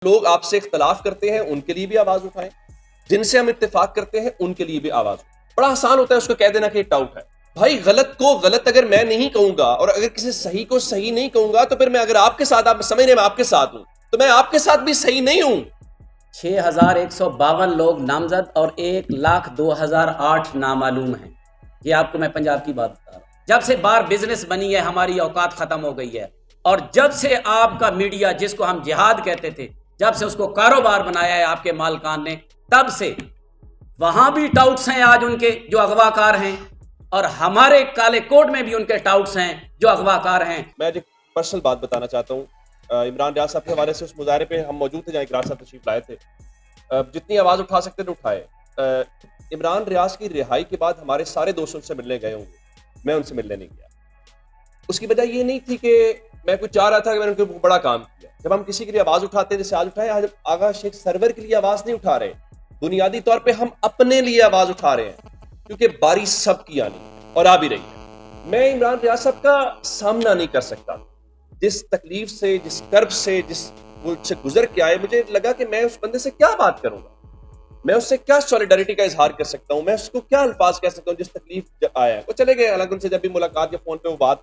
لوگ آپ سے اختلاف کرتے ہیں ان کے لیے بھی آواز اٹھائیں، جن سے ہم اتفاق کرتے ہیں ان کے لیے بھی آواز اٹھائیں۔ بڑا آسان ہوتا ہے اس کو کہہ دینا کہ یہ ڈاؤٹ ہے۔ بھائی غلط کو غلط اگر میں نہیں کہوں گا اور اگر کسی صحیح کو صحیح نہیں کہوں گا تو پھر میں اگر آپ کے ساتھ، آپ سمجھ رہے میں آپ کے ساتھ ہوں تو میں آپ کے ساتھ بھی صحیح نہیں ہوں۔ 6152 لوگ نامزد اور 1,02,008 نامعلوم ہیں۔ یہ آپ کو میں پنجاب کی بات بتا رہا ہوں۔ جب سے بار بزنس بنی ہے ہماری اوقات ختم ہو گئی ہے، اور جب سے آپ کا میڈیا جس کو ہم جہاد کہتے تھے، جب سے اس کو کاروبار بنایا ہے آپ کے مالکان نے، تب سے وہاں بھی ٹاؤٹس ہیں آج ان کے جو اغوا کار ہیں، اور ہمارے کالے کوٹ میں بھی ان کے ٹاؤٹس ہیں جو اغوا کار ہیں۔ میں ایک پرسنل بات بتانا چاہتا ہوں۔ عمران ریاض صاحب کے حوالے سے اس مظاہرے پہ ہم موجود تھے جہاں اقرار صاحب تشریف لائے تھے۔ جتنی آواز اٹھا سکتے تھے اٹھائے۔ عمران ریاض کی رہائی کے بعد ہمارے سارے دوست ان سے ملنے گئے ہوں گے، میں ان سے ملنے نہیں گیا۔ اس کی وجہ یہ نہیں تھی کہ میں کچھ چاہ رہا تھا کہ میں نے ان کو بڑا کام کیا۔ جب ہم کسی کے لیے آواز اٹھاتے ہیں، جیسے آج اٹھائے، آج آغا شیخ سرور کے لیے آواز نہیں اٹھا رہے، بنیادی طور پہ ہم اپنے لیے آواز اٹھا رہے ہیں، کیونکہ باری سب کی آنی اور آ بھی رہی ہے۔ میں عمران ریاض صاحب کا سامنا نہیں کر سکتا، جس تکلیف سے، جس کرب سے، جس ملک سے گزر کے آئے، مجھے لگا کہ میں اس بندے سے کیا بات کروں گا، میں اس سے کیا سولیڈریٹی کا اظہار کر سکتا ہوں، میں اس کو کیا الفاظ کہہ سکتا ہوں جس تکلیف آیا ہے۔ وہ چلے گئے، حالانکہ ان سے جب بھی ملاقات یا فون پہ وہ بات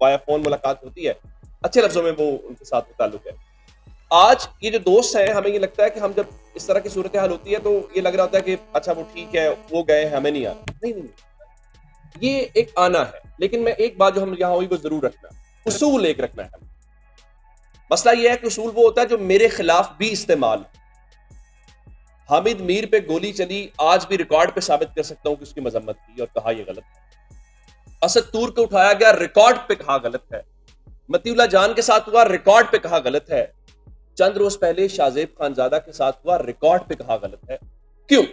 وایا فون ملاقات ہوتی ہے، اچھے لفظوں میں وہ ان کے ساتھ تعلق ہے۔ آج یہ جو دوست ہیں، ہمیں یہ لگتا ہے کہ ہم جب اس طرح کی صورتحال ہوتی ہے تو یہ لگ رہا ہوتا ہے کہ اچھا وہ ٹھیک ہے، وہ گئے ہیں، ہمیں نہیں آنا۔ نہیں، یہ ایک آنا ہے، لیکن میں ایک بات جو ہم یہاں ہوئی وہ ضرور رکھنا ہے، اصول ایک رکھنا ہے۔ مسئلہ یہ ہے کہ اصول وہ ہوتا ہے جو میرے خلاف بھی استعمال۔ حامد میر پہ گولی چلی، آج بھی ریکارڈ پہ ثابت کر سکتا ہوں کہ اس کی مذمت کی اور کہا یہ غلط ہے۔ اسد طور کو اٹھایا گیا، ریکارڈ پہ کہا غلط ہے۔ متی اللہ جان کے ساتھ ہوا، ریکارڈ پہ کہا غلط ہے۔ چند روز پہلے شاہ زیب خانزادہ کے ساتھ ہوا، ریکارڈ پہ کہا غلط ہے۔ کیوں؟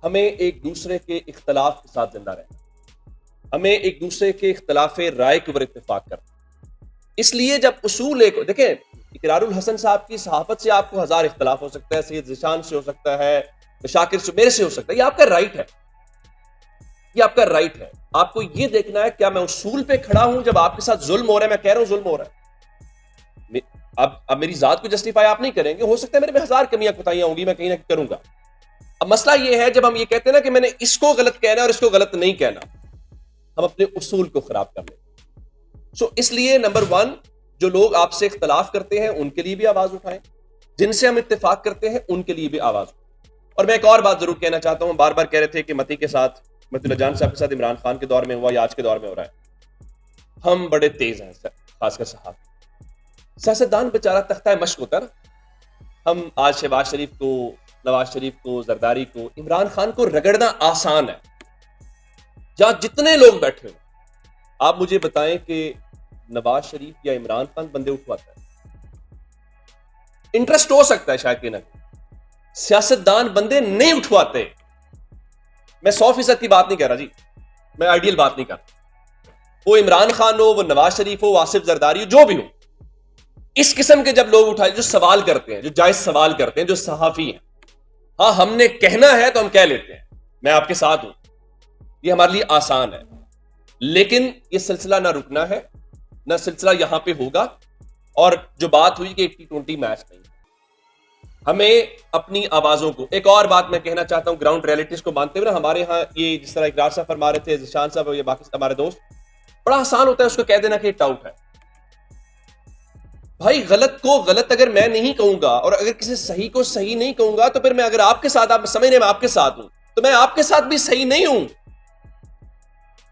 ہمیں ایک دوسرے کے اختلاف کے ساتھ زندہ رہنا، ہمیں ایک دوسرے کے اختلاف رائے کے اوپر اتفاق کرنا۔ اس لیے جب اصول ایک دیکھیں، اقرار الحسن صاحب کی صحافت سے آپ کو ہزار اختلاف ہو سکتا ہے، سید ذیشان سے ہو سکتا ہے، شاکر سے، میرے سے ہو سکتا ہے، یہ آپ کا رائٹ ہے، یہ آپ کا رائٹ ہے۔ آپ کو یہ دیکھنا ہے کیا میں اصول پہ کھڑا ہوں؟ جب آپ کے ساتھ ظلم ہو رہا ہے، میں کہہ رہا ہوں ظلم ہو رہا ہے، اب میری ذات کو جسٹیفائی آپ نہیں کریں گے، ہو سکتا ہے میرے میں ہزار کمیاں کوتاہیاں ہوں گی، میں کہیں نہ کروں گا۔ اب مسئلہ یہ ہے جب ہم یہ کہتے ہیں نا کہ میں نے اس کو غلط کہنا ہے اور اس کو غلط نہیں کہنا، ہم اپنے اصول کو خراب کر لیں۔ سو اس لیے نمبر 1، جو لوگ آپ سے اختلاف کرتے ہیں ان کے لیے بھی آواز اٹھائیں، جن سے ہم اتفاق کرتے ہیں ان کے لیے بھی آواز اٹھائیں۔ اور میں ایک اور بات ضرور کہنا چاہتا ہوں، بار بار کہہ رہے تھے کہ متی کے ساتھ، متی اللہ جان صاحب کے ساتھ عمران خان کے دور میں ہوا یا آج کے دور میں ہو رہا ہے، ہم بڑے تیز ہیں، خاص کر صحافی۔ سیاستدان بیچارہ تختہ مشق ہوتا ہے نا، ہم آج شہباز شریف کو، نواز شریف کو، زرداری کو، عمران خان کو رگڑنا آسان ہے۔ جہاں جتنے لوگ بیٹھے ہیں، آپ مجھے بتائیں کہ نواز شریف یا عمران خان بندے اٹھواتا ہے؟ انٹرسٹ ہو سکتا ہے شاید کہ نہ، سیاستدان بندے نہیں اٹھواتے۔ میں 100% کی بات نہیں کہہ رہا جی، میں آئیڈیل بات نہیں کر رہا، وہ عمران خان ہو، وہ نواز شریف ہو، آصف زرداری ہو، جو بھی ہو، اس قسم کے جب لوگ اٹھائے جو سوال کرتے ہیں، جو جائز سوال کرتے ہیں، جو صحافی ہیں، ہاں ہم نے کہنا ہے تو ہم کہہ لیتے ہیں، میں آپ کے ساتھ ہوں، یہ ہمارے لیے آسان ہے۔ لیکن یہ سلسلہ نہ رکنا ہے، نہ سلسلہ یہاں پہ ہوگا۔ اور جو بات ہوئی کہ 80-20 میچ نہیں، ہمیں اپنی آوازوں کو، ایک اور بات میں کہنا چاہتا ہوں گراؤنڈ ریئلٹیز کو مانتے ہوئے نا، ہمارے ہاں یہ جس طرح اقرار صاحب فرما رہے تھے، ذیشان صاحب اور یہ باقی ہمارے دوست، بڑا آسان ہوتا ہے اس کو کہہ دینا کہ یہ ڈاؤٹ ہے۔ بھائی غلط کو غلط اگر میں نہیں کہوں گا اور اگر کسی صحیح کو صحیح نہیں کہوں گا تو پھر میں اگر آپ کے ساتھ، آپ سمجھ رہے میں آپ کے ساتھ ہوں تو میں آپ کے ساتھ بھی صحیح نہیں ہوں۔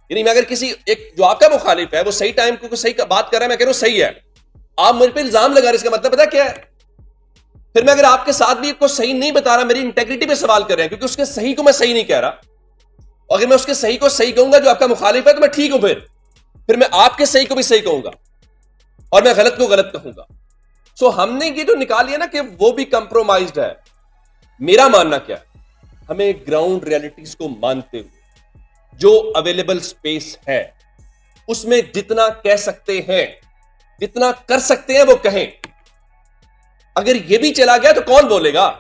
یعنی میں اگر کسی ایک جو آپ کا مخالف ہے وہ صحیح ٹائم کو صحیح بات کر رہا ہے، میں کہہ رہا ہوں صحیح ہے، آپ مجھ پہ الزام لگا رہے، اس کا مطلب پتہ کیا ہے؟ پھر میں اگر آپ کے ساتھ بھی کو صحیح نہیں بتا رہا، میری انٹیگریٹی پہ سوال کر رہے ہیں، کیونکہ اس کے صحیح کو میں صحیح نہیں کہہ رہا، اور اگر میں اس کے صحیح کو صحیح کہوں گا جو آپ کا مخالف ہے تو میں ٹھیک ہوں، پھر میں آپ کے صحیح کو بھی صحیح کہوں گا اور میں غلط کو غلط کہوں گا۔ سو ہم نے یہ جو نکال لیا نا کہ وہ بھی کمپرومائزڈ ہے۔ میرا ماننا کیا ہے؟ ہمیں گراؤنڈ ریئلٹیز کو مانتے ہوئے جو اویلیبل سپیس ہے اس میں جتنا کہہ سکتے ہیں، جتنا کر سکتے ہیں وہ کہیں۔ اگر یہ بھی چلا گیا تو کون بولے گا؟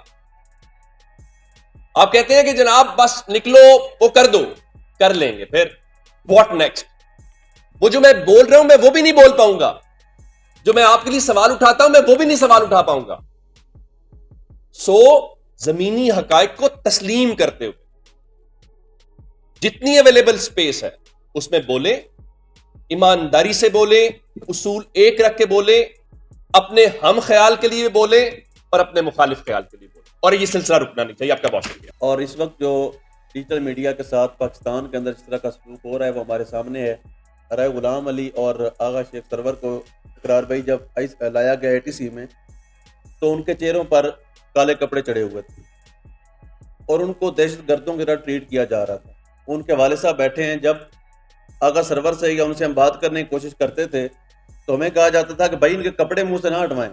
آپ کہتے ہیں کہ جناب بس نکلو، وہ کر دو، کر لیں گے، پھر واٹ نیکسٹ؟ وہ جو میں بول رہا ہوں میں وہ بھی نہیں بول پاؤں گا، جو میں آپ کے لیے سوال اٹھاتا ہوں میں وہ بھی نہیں سوال اٹھا پاؤں گا. سو زمینی حقائق کو تسلیم کرتے ہوئے جتنی اویلیبل سپیس ہے اس میں بولیں, ایمانداری سے بولیں, اصول ایک رکھ کے بولیں, اپنے ہم خیال کے لیے بولیں اور اپنے مخالف خیال کے لیے بولیں, اور یہ سلسلہ رکنا نہیں چاہیے. آپ کا بہت شکریہ. اور اس وقت جو ڈیجیٹل میڈیا کے ساتھ پاکستان کے اندر جس طرح کا سلوک ہو رہا ہے وہ ہمارے سامنے ہے. رائے غلام علی اور آغا شیخ سرور کو اقرار بھائی جب لایا گیا ATC میں تو ان کے چہروں پر کالے کپڑے چڑھے ہوئے تھے اور ان کو دہشت گردوں کی طرح ٹریٹ کیا جا رہا تھا. ان کے والد صاحب بیٹھے ہیں, جب آغا سرور سے یا ان سے ہم بات کرنے کی کوشش کرتے تھے تو ہمیں کہا جاتا تھا کہ بھائی ان کے کپڑے منہ سے نہ ہٹوائیں,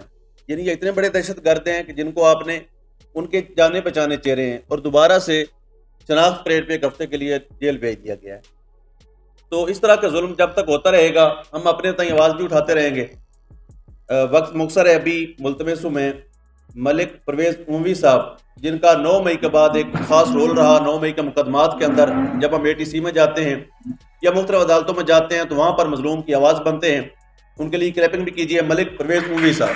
یعنی یہ اتنے بڑے دہشت گرد ہیں کہ جن کو آپ نے ان کے جانے پہچانے چہرے ہیں اور دوبارہ سے شناخت پریڈ پہ ایک ہفتے کے لیے جیل بھیج دیا گیا ہے. تو اس طرح کا ظلم جب تک ہوتا رہے گا ہم اپنے تئیں آواز بھی اٹھاتے رہیں گے. وقت مختصر ہے, ابھی ملتمسوں میں ملک پرویز عموی صاحب جن کا 9 مئی کے بعد ایک خاص رول رہا, 9 مئی کے مقدمات کے اندر جب ہم ATC میں جاتے ہیں یا مختلف عدالتوں میں جاتے ہیں تو وہاں پر مظلوم کی آواز بنتے ہیں. ان کے لیے کلیپنگ بھی کیجیے. ملک پرویز عموی صاحب.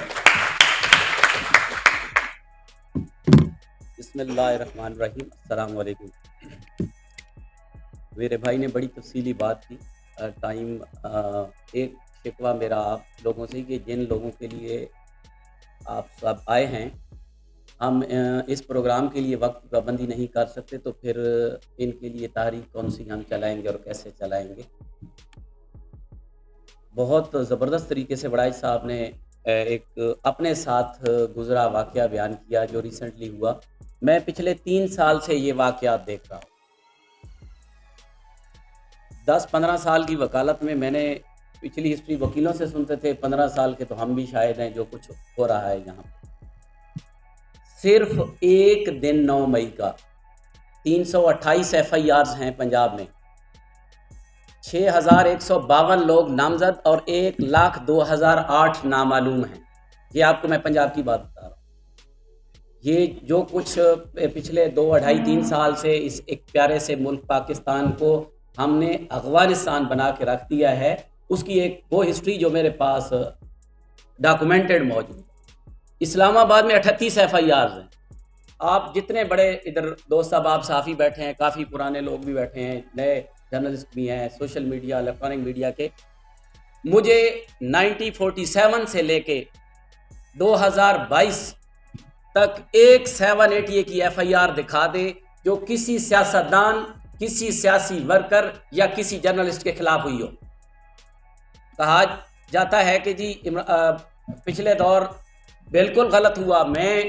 بسم اللہ الرحمن الرحیم. السلام علیکم. میرے بھائی نے بڑی تفصیلی بات کی. ٹائم ایک شکوہ میرا آپ لوگوں سے کہ جن لوگوں کے لیے آپ سب آئے ہیں ہم اس پروگرام کے لیے وقت پابندی نہیں کر سکتے, تو پھر ان کے لیے تحریک کون سی ہم چلائیں گے اور کیسے چلائیں گے. بہت زبردست طریقے سے وڑائی صاحب نے ایک اپنے ساتھ گزرا واقعہ بیان کیا جو ریسنٹلی ہوا. میں پچھلے 3 سال سے یہ واقعات دیکھ رہا ہوں. 10-15 سال کی وکالت میں نے پچھلی ہسٹری وکیلوں سے سنتے تھے, 15 سال کے تو ہم بھی شاہد ہیں جو کچھ ہو رہا ہے یہاں پر. صرف ایک دن 9 مئی کا 328 FIRs ہیں پنجاب میں, 6152 لوگ نامزد اور 1,02,008 نامعلوم ہیں. یہ آپ کو میں پنجاب کی بات بتا رہا ہوں. یہ جو کچھ پچھلے 2-2.5-3 سال سے اس ایک پیارے سے ملک پاکستان کو ہم نے افغانستان بنا کے رکھ دیا ہے, اس کی ایک وہ ہسٹری جو میرے پاس ڈاکومنٹڈ موجود ہے. اسلام آباد میں 38 FIRs ہیں. آپ جتنے بڑے ادھر دوست صاحب آپ صحافی بیٹھے ہیں, کافی پرانے لوگ بھی بیٹھے ہیں, نئے جرنلسٹ بھی ہیں, سوشل میڈیا الیکٹرانک میڈیا کے, مجھے 1947 سے لے کے 2022 تک ایک 780 کی FIR دکھا دے جو کسی سیاستدان, کسی سیاسی ورکر یا کسی جرنلسٹ کے خلاف ہوئی ہو. کہا جاتا ہے کہ جی پچھلے دور بالکل غلط ہوا. میں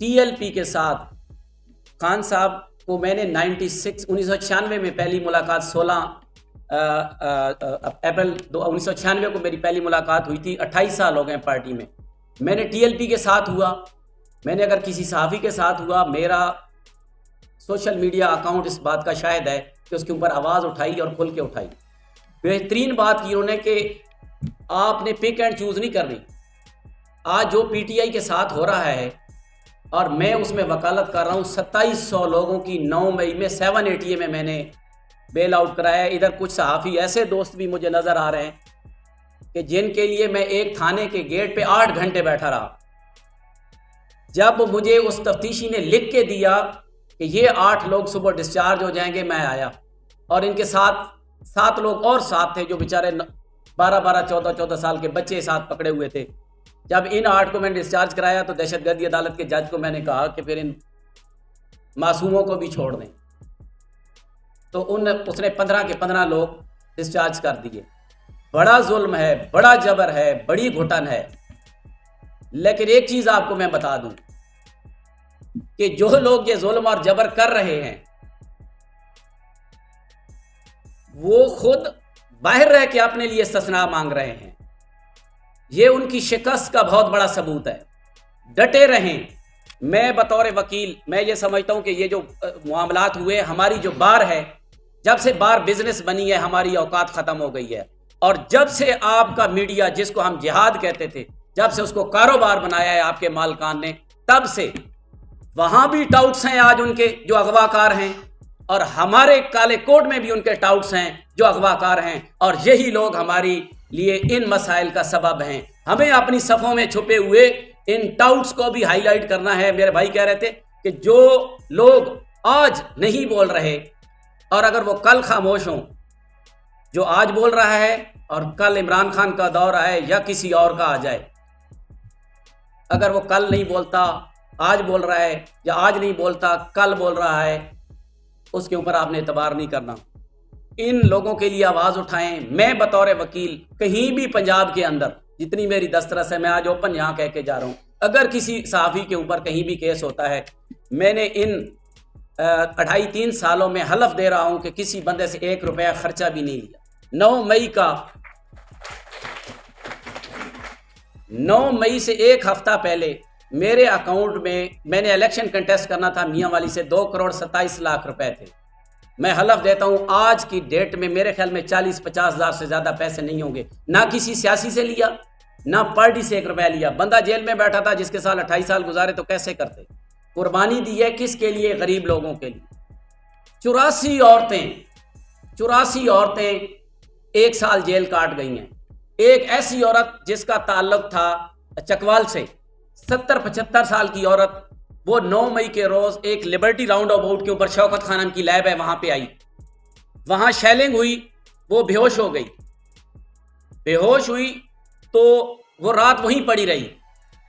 TLP کے ساتھ خان صاحب کو میں نے 1996 میں پہلی ملاقات 16 اپریل 1996 کو میری پہلی ملاقات ہوئی تھی. 28 سال ہو گئے پارٹی میں. میں نے TLP کے ساتھ ہوا, میں نے اگر کسی صحافی کے ساتھ ہوا, میرا سوشل میڈیا اکاؤنٹ اس بات کا شاہد ہے کہ اس کے اوپر آواز اٹھائی اور کھل کے اٹھائی. بہترین بات کی انہوں نے کہ آپ نے پک اینڈ چوز نہیں کرنی. آج جو PTI کے ساتھ ہو رہا ہے اور میں اس میں وکالت کر رہا ہوں, 2700 لوگوں کی 9 مئی میں 780 میں نے بیل آؤٹ کرایا. ادھر کچھ صحافی ایسے دوست بھی مجھے نظر آ رہے ہیں کہ جن کے لیے میں ایک تھانے کے گیٹ پہ 8 گھنٹے بیٹھا رہا. جب مجھے اس تفتیشی نے لکھ کے دیا کہ یہ 8 لوگ صبح ڈسچارج ہو جائیں گے, میں آیا اور ان کے ساتھ 7 لوگ اور ساتھ تھے جو بیچارے 12-12 14-14 سال کے بچے ساتھ پکڑے ہوئے تھے. جب ان 8 کو میں نے ڈسچارج کرایا تو دہشت گردی عدالت کے جج کو میں نے کہا کہ پھر ان معصوموں کو بھی چھوڑ دیں, تو اس نے 15 کے 15 لوگ ڈسچارج کر دیے. بڑا ظلم ہے, بڑا جبر ہے, بڑی گھٹن ہے. لیکن ایک چیز آپ کو میں بتا دوں کہ جو لوگ یہ ظلم اور جبر کر رہے ہیں وہ خود باہر رہ کے اپنے لیے استثناء مانگ رہے ہیں. یہ ان کی شکست کا بہت بڑا ثبوت ہے. ڈٹے رہیں. میں بطور وکیل میں یہ سمجھتا ہوں کہ یہ جو معاملات ہوئے, ہماری جو بار ہے, جب سے بار بزنس بنی ہے ہماری اوقات ختم ہو گئی ہے. اور جب سے آپ کا میڈیا, جس کو ہم جہاد کہتے تھے, جب سے اس کو کاروبار بنایا ہے آپ کے مالکان نے, تب سے وہاں بھی ٹاؤٹس ہیں آج ان کے جو اغواکار ہیں, اور ہمارے کالے کوٹ میں بھی ان کے ٹاؤٹس ہیں جو اغواکار ہیں. اور یہی لوگ ہماری لیے ان مسائل کا سبب ہیں. ہمیں اپنی صفوں میں چھپے ہوئے ان ٹاؤٹس کو بھی ہائی لائٹ کرنا ہے. میرے بھائی کہہ رہے تھے کہ جو لوگ آج نہیں بول رہے اور اگر وہ کل خاموش ہوں، جو آج بول رہا ہے اور کل عمران خان کا دور آئے یا کسی اور کا آ جائے، اگر وہ کل نہیں بولتا آج بول رہا ہے یا آج نہیں بولتا کل بول رہا ہے، اس کے اوپر آپ نے اعتبار نہیں کرنا. ان لوگوں کے لیے آواز اٹھائیں. میں بطور وکیل کہیں بھی پنجاب کے اندر جتنی میری دسترس ہے، میں آج اوپن یہاں کہہ کے جا رہا ہوں، اگر کسی صحافی کے اوپر کہیں بھی کیس ہوتا ہے، میں نے ان 2.5-3 سالوں میں حلف دے رہا ہوں کہ کسی بندے سے 1 روپیہ خرچہ بھی نہیں لیا. 9 مئی سے ایک ہفتہ پہلے میرے اکاؤنٹ میں نے الیکشن کنٹیسٹ کرنا تھا، میاں والی سے 2.27 کروڑ روپے تھے. میں حلف دیتا ہوں آج کی ڈیٹ میں میرے خیال میں 40-50 ہزار سے زیادہ پیسے نہیں ہوں گے. نہ کسی سیاسی سے لیا، نہ پارٹی سے 1 روپیہ لیا. بندہ جیل میں بیٹھا تھا جس کے سال 28 سال گزارے تو کیسے کرتے؟ قربانی دی ہے کس کے لیے؟ غریب لوگوں کے لیے. 84 عورتیں 1 سال جیل کاٹ گئی ہیں. ایک ایسی عورت جس کا تعلق تھا چکوال سے، 70-75 سال کی عورت، وہ 9 مئی کے روز ایک لبرٹی راؤنڈ اباؤٹ کے اوپر شوکت خانم کی لیب ہے وہاں پہ آئی، وہاں شیلنگ ہوئی، وہ بے ہوش ہو گئی. بے ہوش ہوئی تو وہ رات وہیں پڑی رہی.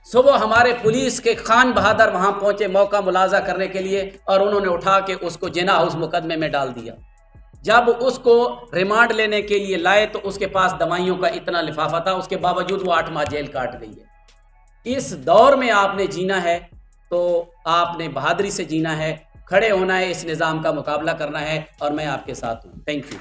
صبح ہمارے پولیس کے خان بہادر وہاں پہنچے موقع ملاحظہ کرنے کے لیے اور انہوں نے اٹھا کے اس کو جناح ہاؤس مقدمے میں ڈال دیا. جب اس کو ریمانڈ لینے کے لیے لائے تو اس کے پاس دوائیوں کا اتنا لفافہ تھا، اس کے باوجود وہ 8 ماہ جیل کاٹ گئی ہے. اس دور میں آپ نے جینا ہے تو آپ نے بہادری سے جینا ہے، کھڑے ہونا ہے، اس نظام کا مقابلہ کرنا ہے، اور میں آپ کے ساتھ ہوں. Thank you.